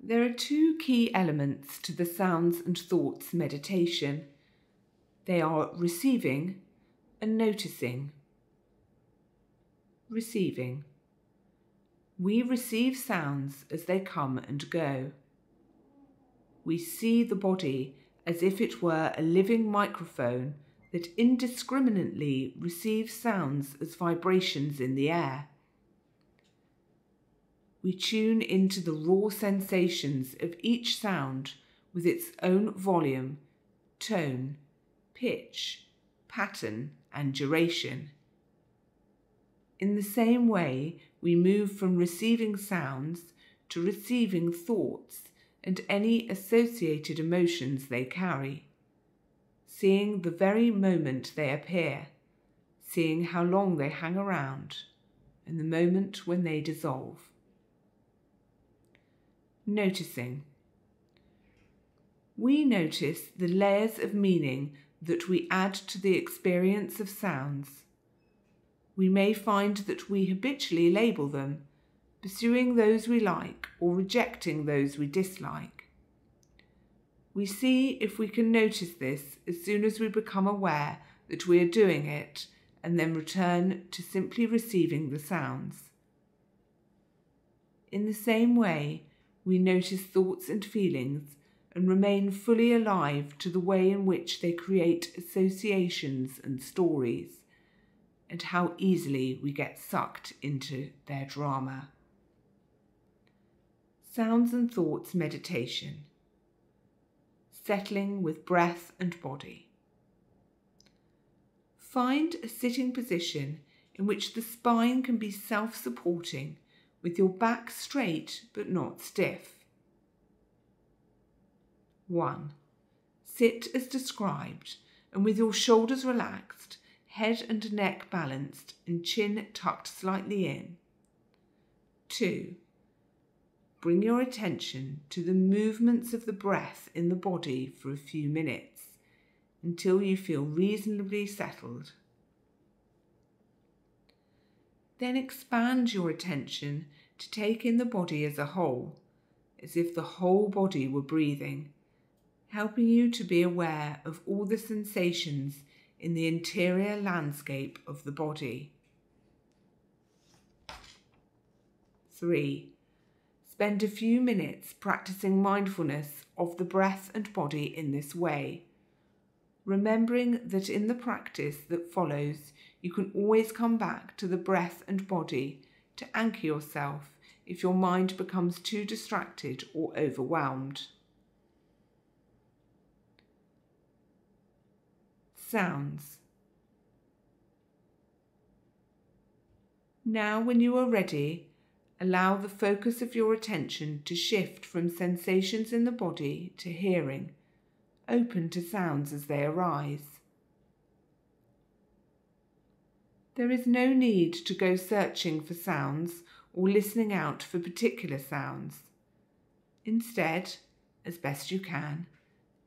There are two key elements to the sounds and thoughts meditation. They are receiving and noticing. Receiving. We receive sounds as they come and go. We see the body as if it were a living microphone that indiscriminately receives sounds as vibrations in the air. We tune into the raw sensations of each sound with its own volume, tone, pitch, pattern, and duration. In the same way, we move from receiving sounds to receiving thoughts and any associated emotions they carry, seeing the very moment they appear, seeing how long they hang around, and the moment when they dissolve. Noticing. We notice the layers of meaning that we add to the experience of sounds. We may find that we habitually label them, pursuing those we like or rejecting those we dislike. We see if we can notice this as soon as we become aware that we are doing it, and then return to simply receiving the sounds. In the same way, we notice thoughts and feelings and remain fully alive to the way in which they create associations and stories, and how easily we get sucked into their drama. Sounds and thoughts meditation. Settling with breath and body. Find a sitting position in which the spine can be self-supporting, with your back straight but not stiff. 1. Sit as described and with your shoulders relaxed, head and neck balanced and chin tucked slightly in. 2. Bring your attention to the movements of the breath in the body for a few minutes until you feel reasonably settled. Then expand your attention to take in the body as a whole, as if the whole body were breathing, helping you to be aware of all the sensations in the interior landscape of the body. 3. Spend a few minutes practicing mindfulness of the breath and body in this way, remembering that in the practice that follows, you can always come back to the breath and body to anchor yourself if your mind becomes too distracted or overwhelmed. Sounds. Now, when you are ready, allow the focus of your attention to shift from sensations in the body to hearing, open to sounds as they arise. There is no need to go searching for sounds or listening out for particular sounds. Instead, as best you can,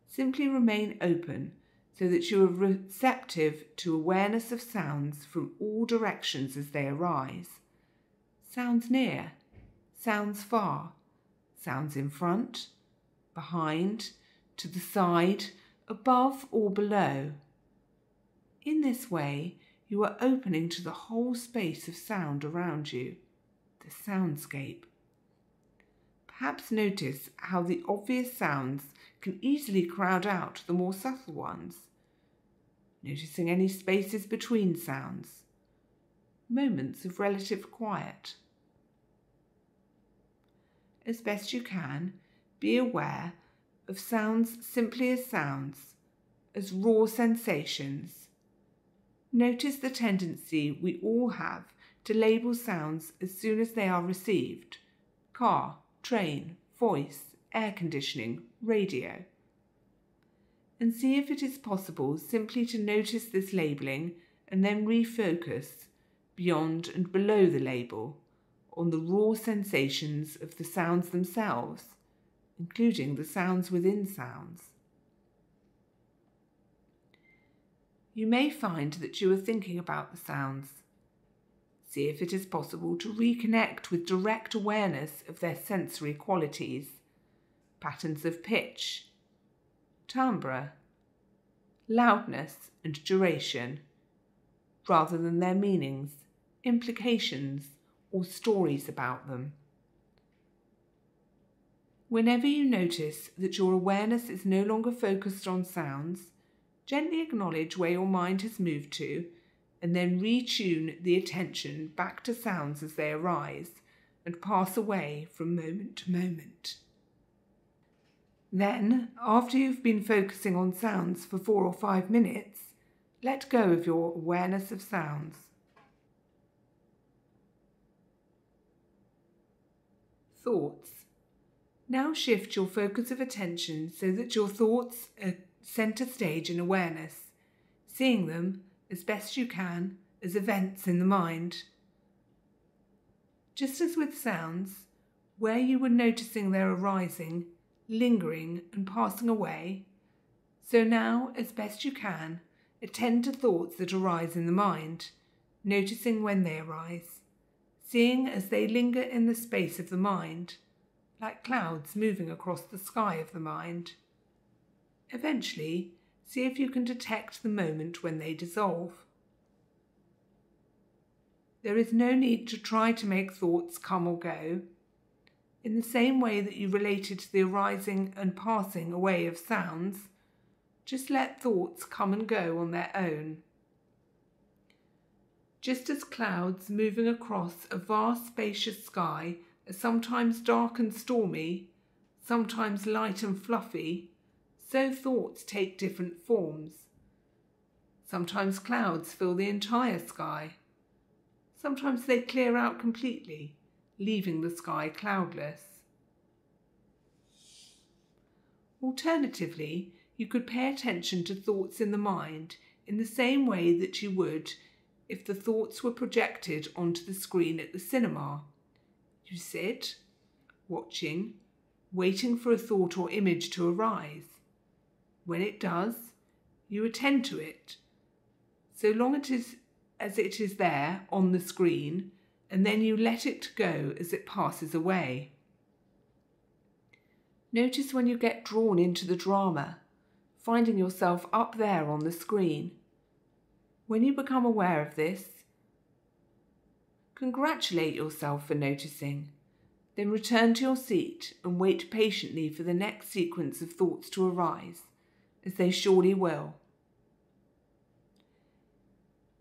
simply remain open so that you are receptive to awareness of sounds from all directions as they arise. Sounds near, sounds far, sounds in front, behind, to the side, above or below. In this way, you are opening to the whole space of sound around you, the soundscape. Perhaps notice how the obvious sounds can easily crowd out the more subtle ones, noticing any spaces between sounds, moments of relative quiet. As best you can, be aware of sounds simply as sounds, as raw sensations. Notice the tendency we all have to label sounds as soon as they are received: car, train, voice, air conditioning, radio. And see if it is possible simply to notice this labelling and then refocus beyond and below the label on the raw sensations of the sounds themselves, including the sounds within sounds. You may find that you are thinking about the sounds. See if it is possible to reconnect with direct awareness of their sensory qualities, patterns of pitch, timbre, loudness and duration, rather than their meanings, implications, or stories about them. Whenever you notice that your awareness is no longer focused on sounds, gently acknowledge where your mind has moved to, and then retune the attention back to sounds as they arise and pass away from moment to moment. Then, after you've been focusing on sounds for 4 or 5 minutes, let go of your awareness of sounds. Thoughts. Now shift your focus of attention so that your thoughts are centre stage in awareness, seeing them as best you can as events in the mind. Just as with sounds, where you were noticing their arising, lingering and passing away, so now, as best you can, attend to thoughts that arise in the mind, noticing when they arise, seeing as they linger in the space of the mind, like clouds moving across the sky of the mind. Eventually, see if you can detect the moment when they dissolve. There is no need to try to make thoughts come or go. In the same way that you related to the arising and passing away of sounds, just let thoughts come and go on their own. Just as clouds moving across a vast spacious sky are sometimes dark and stormy, sometimes light and fluffy, so thoughts take different forms. Sometimes clouds fill the entire sky. Sometimes they clear out completely, leaving the sky cloudless. Alternatively, you could pay attention to thoughts in the mind in the same way that you would if the thoughts were projected onto the screen at the cinema. You sit, watching, waiting for a thought or image to arise. When it does, you attend to it, so long as it is there on the screen, and then you let it go as it passes away. Notice when you get drawn into the drama, finding yourself up there on the screen. When you become aware of this, congratulate yourself for noticing, then return to your seat and wait patiently for the next sequence of thoughts to arise, as they surely will.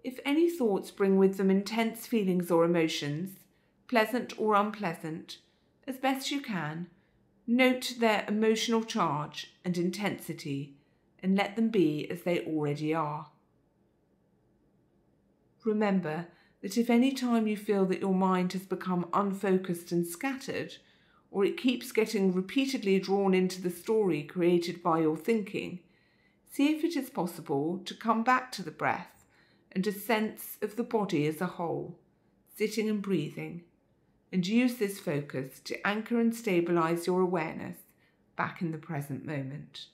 If any thoughts bring with them intense feelings or emotions, pleasant or unpleasant, as best you can, note their emotional charge and intensity and let them be as they already are. Remember that if any time you feel that your mind has become unfocused and scattered, or it keeps getting repeatedly drawn into the story created by your thinking, see if it is possible to come back to the breath and a sense of the body as a whole, sitting and breathing, and use this focus to anchor and stabilize your awareness back in the present moment.